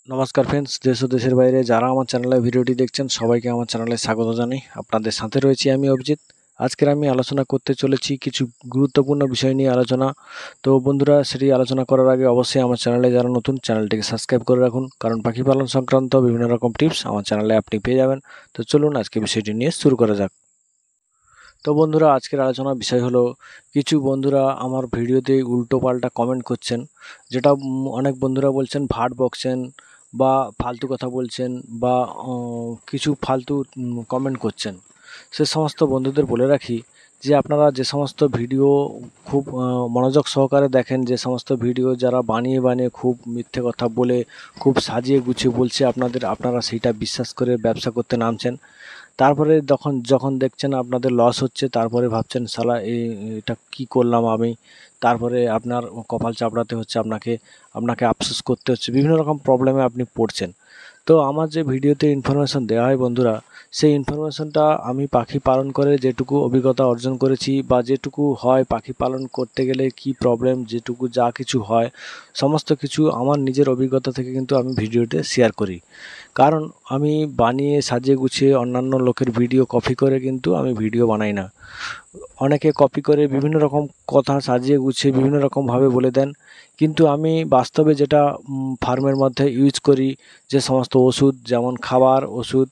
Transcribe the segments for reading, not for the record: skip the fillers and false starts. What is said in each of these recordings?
নমস্কার ফ্রেন্ডস, দেশ ও দেশের বাইরে যারা আমার চ্যানেলে ভিডিওটি দেখছেন সবাইকে আমার চ্যানেলে স্বাগত জানাই। আপনাদের সাথে রয়েছি আমি অভিজিৎ। আজকের আমি আলোচনা করতে চলেছি কিছু গুরুত্বপূর্ণ বিষয় নিয়ে আলোচনা। তো বন্ধুরা, সেটি আলোচনা করার আগে অবশ্যই আমার চ্যানেলে যারা নতুন, চ্যানেলটিকে সাবস্ক্রাইব করে রাখুন, কারণ পাখি পালন সংক্রান্ত বিভিন্ন রকম টিপস আমার চ্যানেলে আপনি পেয়ে যাবেন। তো চলুন আজকে বিষয়টি নিয়ে শুরু করা যাক। তো বন্ধুরা, আজকের আলোচনার বিষয় হলো, কিছু বন্ধুরা আমার ভিডিওতে উল্টো পাল্টা কমেন্ট করছেন, যেটা অনেক বন্ধুরা বলছেন ভাট বকছেন বা ফালতু কথা বলছেন বা কিছু ফালতু কমেন্ট করছেন। সে সমস্ত বন্ধুদের বলে রাখি যে আপনারা যে সমস্ত ভিডিও খুব মনোযোগ সহকারে দেখেন, যে সমস্ত ভিডিও যারা বানিয়ে বানিয়ে খুব মিথ্যে কথা বলে খুব সাজিয়ে গুছিয়ে বলছে আপনারা সেইটা বিশ্বাস করে ব্যবসা করতে নামছেন। তারপরে যখন দেখছেন আপনাদের লস হচ্ছে, তারপরে ভাবছেন শালা এটা কি করলাম আমি। তারপরে আপনার কপাল চাপড়াতে হচ্ছে, আপনাকে আফসোস করতে হচ্ছে, বিভিন্ন রকম প্রবলেমে আপনি পড়ছেন। তো আমার যে ভিডিওতে ইনফরমেশন দেওয়া হয় বন্ধুরা, সেই ইনফরমেশনটা আমি পাখি পালন করে যেটুকু অভিজ্ঞতা অর্জন করেছি বা যেটুকু হয় পাখি পালন করতে গেলে কি প্রবলেম, যেটুকু যা কিছু হয় সমস্ত কিছু আমার নিজের অভিজ্ঞতা থেকে কিন্তু আমি ভিডিওতে শেয়ার করি। কারণ আমি বানিয়ে সাজিয়ে গুছিয়ে অন্যান্য লোকের ভিডিও কপি করে কিন্তু আমি ভিডিও বানাই না। অনেকে কপি করে বিভিন্ন রকম কথা সাজিয়ে গুছিয়ে বিভিন্ন রকমভাবে বলে দেন, কিন্তু আমি বাস্তবে যেটা ফার্মের মধ্যে ইউজ করি, যে সমস্ত ওষুধ, যেমন খাবার ওষুধ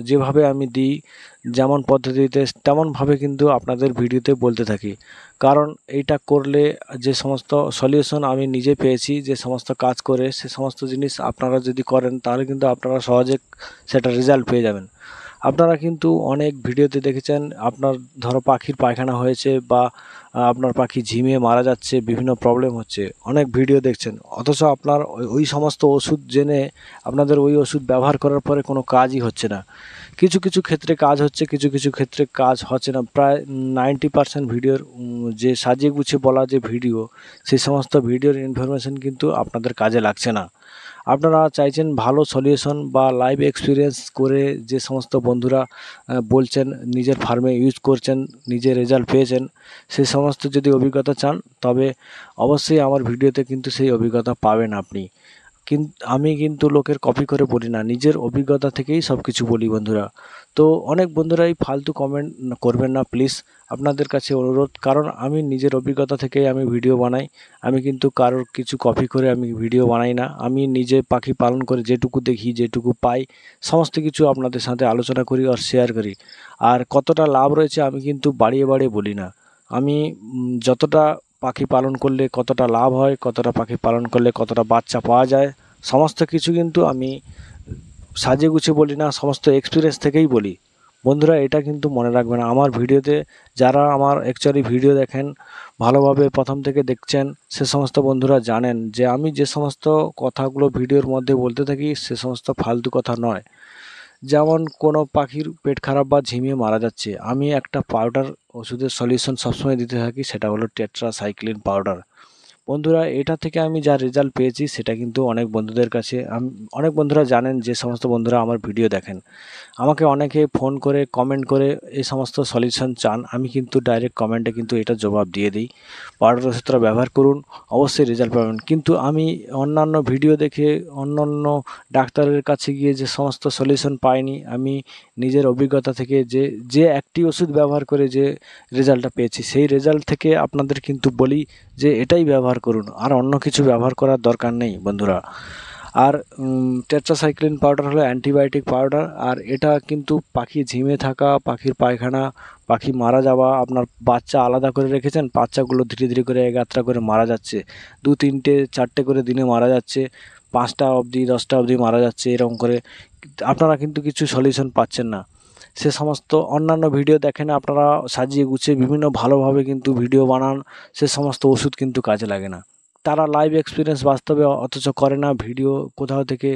যেভাবে আমি দিই, যেমন পদ্ধতিতে তেমনভাবে কিন্তু আপনাদের ভিডিওতে বলতে থাকি। কারণ এইটা করলে যে সমস্ত সলিউশন আমি নিজে পেয়েছি, যে সমস্ত কাজ করে সে সমস্ত জিনিস আপনারা যদি করেন, তাহলে কিন্তু আপনারা সহজে সেটা রেজাল্ট পেয়ে যাবেন। আপনারা কিন্তু অনেক ভিডিওতে দেখেছেন, আপনার ধরো পাখির পায়খানা হয়েছে বা আপনার পাখি ঝিমিয়ে মারা যাচ্ছে, বিভিন্ন প্রবলেম হচ্ছে, অনেক ভিডিও দেখছেন, অথচ আপনার ওই সমস্ত ওষুধ জেনে আপনাদের ওই ওষুধ ব্যবহার করার পরে কোনো কাজই হচ্ছে না। কিছু কিছু ক্ষেত্রে কাজ হচ্ছে, কিছু কিছু ক্ষেত্রে কাজ হচ্ছে না। প্রায় 90% ভিডিওর যে সাজিয়ে গুছিয়ে বলা যে ভিডিও, সেই সমস্ত ভিডিওর ইনফরমেশন কিন্তু আপনাদের কাজে লাগছে না। আপনারা চাইছেন ভালো সলিউশন বা লাইভ এক্সপিরিয়েন্স করে, যে সমস্ত বন্ধুরা বলছেন নিজের ফার্মে ইউজ করছেন, নিজে রেজাল্ট পেয়েছেন, সেই সমস্ত যদি অভিজ্ঞতা চান, তবে অবশ্যই আমার ভিডিওতে কিন্তু সেই অভিজ্ঞতা পাবেন আপনি। আমি কিন্তু লোকের কপি করে বলি না, নিজের অভিজ্ঞতা থেকেই সব কিছু বলি বন্ধুরা। তো অনেক বন্ধুরাই ফালতু কমেন্ট করবেন না প্লিজ, আপনাদের কাছে অনুরোধ, কারণ আমি নিজের অভিজ্ঞতা থেকেই আমি ভিডিও বানাই। আমি কিন্তু কারোর কিছু কপি করে আমি ভিডিও বানাই না। আমি নিজে পাখি পালন করে যেটুকু দেখি, যেটুকু পাই, সমস্ত কিছু আপনাদের সাথে আলোচনা করি আর শেয়ার করি। আর কতটা লাভ রয়েছে আমি কিন্তু বাড়িয়ে বাড়িয়ে বলি না। আমি যতটা পাখি পালন করলে কতটা লাভ হয়, কতটা পাখি পালন করলে কতটা বাচ্চা পাওয়া যায়, সমস্ত কিছু কিন্তু আমি সাজিয়ে গুছিয়ে বলি না, সমস্ত এক্সপিরিয়েন্স থেকেই বলি। বন্ধুরা, এটা কিন্তু মনে রাখবেন, আমার ভিডিওতে যারা আমার অ্যাকচুয়ালি ভিডিও দেখেন, ভালোভাবে প্রথম থেকে দেখছেন, সে সমস্ত বন্ধুরা জানেন যে আমি যে সমস্ত কথাগুলো ভিডিওর মধ্যে বলতে থাকি সে সমস্ত ফালতু কথা নয়। যেমন কোনো পাখির পেট খারাপ বা ঝিমিয়ে মারা যাচ্ছে, আমি একটা পাউডার ওষুধের সলিউশন সবসময় দিতে থাকি, সেটা হলো টেট্রাসাইক্লিন পাউডার। বন্ধুরা, এটা থেকে আমি যা রেজাল্ট পেয়েছি সেটা কিন্তু অনেক বন্ধুদের কাছে অনেক বন্ধুরা জানেন, যে সমস্ত বন্ধুরা আমার ভিডিও দেখেন। আমাকে অনেকে ফোন করে কমেন্ট করে এই সমস্ত সলিউশন চান, আমি কিন্তু ডাইরেক্ট কমেন্টে কিন্তু এটা জবাব দিয়ে দিই, পাউডার ওষুধটা ব্যবহার করুন, অবশ্যই রেজাল্ট পাবেন। কিন্তু আমি অন্যান্য ভিডিও দেখে, অন্যান্য ডাক্তারের কাছে গিয়ে যে সমস্ত সলিউশন পাইনি, আমি নিজের অভিজ্ঞতা থেকে যে যে একটি ওষুধ ব্যবহার করে যে রেজাল্টটা পেয়েছি, সেই রেজাল্ট থেকে আপনাদের কিন্তু বলি যে এটাই ব্যবহার করুন, আর অন্য কিছু ব্যবহার করার দরকার নেই বন্ধুরা। আর টেট্রাসাইক্লিন পাউডার হলো অ্যান্টিবায়োটিক পাউডার, আর এটা কিন্তু পাখি ঝিমে থাকা, পাখির পায়খানা, পাখি মারা যাওয়া, আপনার বাচ্চা আলাদা করে রেখেছেন, বাচ্চাগুলো ধীরে ধীরে করে এগাত্রা করে মারা যাচ্ছে, 2-3-4টে করে দিনে মারা যাচ্ছে, 5টা অবধি 10টা অবধি মারা যাচ্ছে, এরকম করে আপনারা কিন্তু কিছু সলিউশন পাচ্ছেন না। সে সমস্ত অন্যান্য ভিডিও দেখেন, আপনারা সাজিয়ে গুছিয়ে বিভিন্ন ভালোভাবে কিন্তু ভিডিও বানান, সে সমস্ত ওষুধ কিন্তু কাজে লাগে না। তারা লাইভ এক্সপিরিয়েন্স বাস্তবে অথচ করে না, ভিডিও কোথাও থেকে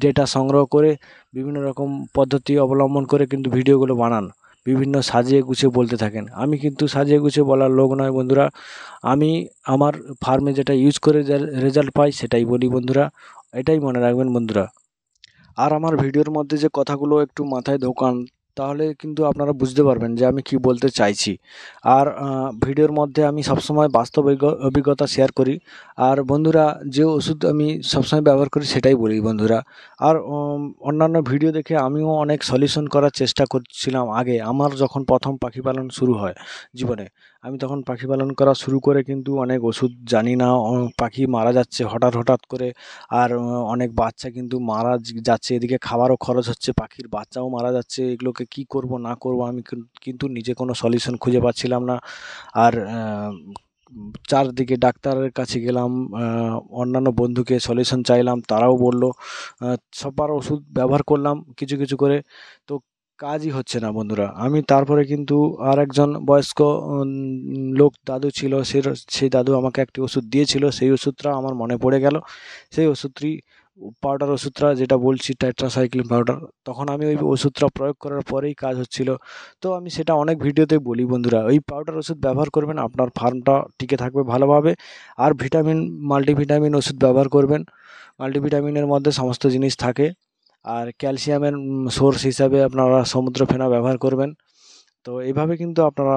ডেটা সংগ্রহ করে বিভিন্ন রকম পদ্ধতি অবলম্বন করে কিন্তু ভিডিওগুলো বানান, বিভিন্ন সাজিয়ে গুছিয়ে বলতে থাকেন। আমি কিন্তু সাজিয়ে গুছিয়ে বলার লোক নয় বন্ধুরা, আমি আমার ফার্মে যেটা ইউজ করে যে রেজাল্ট পাই সেটাই বলি বন্ধুরা, এটাই মনে রাখবেন বন্ধুরা। আর আমার ভিডিওর মধ্যে যে কথাগুলো একটু মাথায় ঢোকান, তাহলে কিন্তু আপনারা বুঝতে পারবেন যে আমি কি বলতে চাইছি। আর ভিডিওর মধ্যে আমি সবসময় বাস্তব অভিজ্ঞতা শেয়ার করি। আর বন্ধুরা, যে ওষুধ আমি সবসময় ব্যবহার করি সেটাই বলি বন্ধুরা। আর অন্যান্য ভিডিও দেখে আমিও অনেক সলিউশন করার চেষ্টা করছিলাম আগে। আমার যখন প্রথম পাখি পালন শুরু হয় জীবনে, আমি তখন পাখি পালন করা শুরু করে কিন্তু অনেক ওষুধ জানি না, পাখি মারা যাচ্ছে হঠাৎ হঠাৎ করে। আর অনেক বাচ্চা কিন্তু মারা যাচ্ছে, এদিকে খাবারও খরচ হচ্ছে, পাখির বাচ্চাও মারা যাচ্ছে। এগুলোকে কি করব না করব আমি কিন্তু নিজে কোনো সলিউশন খুঁজে পাচ্ছিলাম না। আর চারদিকে ডাক্তারের কাছে গেলাম, অন্যান্য বন্ধুকে সলিউশন চাইলাম, তারাও বলল। সবার ওষুধ ব্যবহার করলাম কিছু কিছু করে, তো কাজই হচ্ছে না বন্ধুরা। আমি তারপরে কিন্তু আর একজন বয়স্ক লোক দাদু ছিল, সেই দাদু আমাকে একটি ওষুধ দিয়েছিল। সেই ওষুধটা আমার মনে পড়ে গেল। সেই ওষুধটি পাউডার ওষুধটা যেটা বলছি, টেট্রাসাইক্লিন পাউডার। তখন আমি ওই ওষুধটা প্রয়োগ করার পরেই কাজ হচ্ছিল। তো আমি সেটা অনেক ভিডিওতে বলি বন্ধুরা, ওই পাউডার ওষুধ ব্যবহার করবেন, আপনার ফার্মটা টিকে থাকবে ভালোভাবে। আর মাল্টিভিটামিন ওষুধ ব্যবহার করবেন। মাল্টিভিটামিনের মধ্যে সমস্ত জিনিস থাকে। আর ক্যালসিয়ামের সোর্স হিসাবে আপনারা সমুদ্র ফেনা ব্যবহার করবেন। তো এইভাবে কিন্তু আপনারা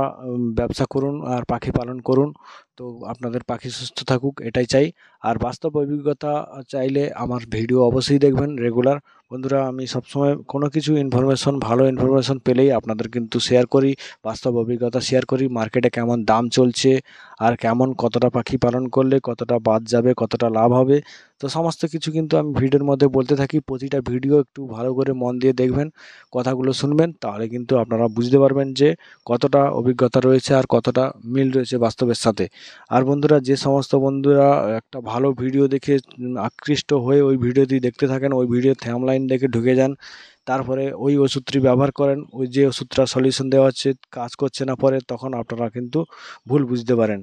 ব্যবসা করুন আর পাখি পালন করুন। তো আপনাদের পাখি সুস্থ থাকুক, এটাই চাই। আর বাস্তব অভিজ্ঞতা চাইলে আমার ভিডিও অবশ্যই দেখবেন রেগুলার। বন্ধুরা, আমি সবসময় কোনো কিছু ভালো ইনফরমেশন পেলেই আপনাদের কিন্তু শেয়ার করি, বাস্তব অভিজ্ঞতা শেয়ার করি। মার্কেটে কেমন দাম চলছে, আর কতটা পাখি পালন করলে কতটা বাদ যাবে, কতটা লাভ হবে, তো সমস্ত কিছু কিন্তু আমি ভিডিওর মধ্যে বলতে থাকি। প্রতিটা ভিডিও একটু ভালো করে মন দিয়ে দেখবেন, কথাগুলো শুনবেন, তাহলে কিন্তু আপনারা বুঝতে পারবেন যে কতটা অভিজ্ঞতা রয়েছে আর কতটা মিল রয়েছে বাস্তবের সাথে। আর বন্ধুরা, যে সমস্ত বন্ধুরা একটা ভালো ভিডিও দেখে আকৃষ্ট হয়ে ওই ভিডিওটি দেখতে থাকেন, ওই ভিডিওর থাম্বনেইল দেখে ঢুকে যান, তারপরে ওই ওষুধটি ব্যবহার করেন, ওই যে ওষুধটা সলিউশন দেওয়া হচ্ছে কাজ করছে না পরে, তখন আপনারা কিন্তু ভুল বুঝতে পারেন।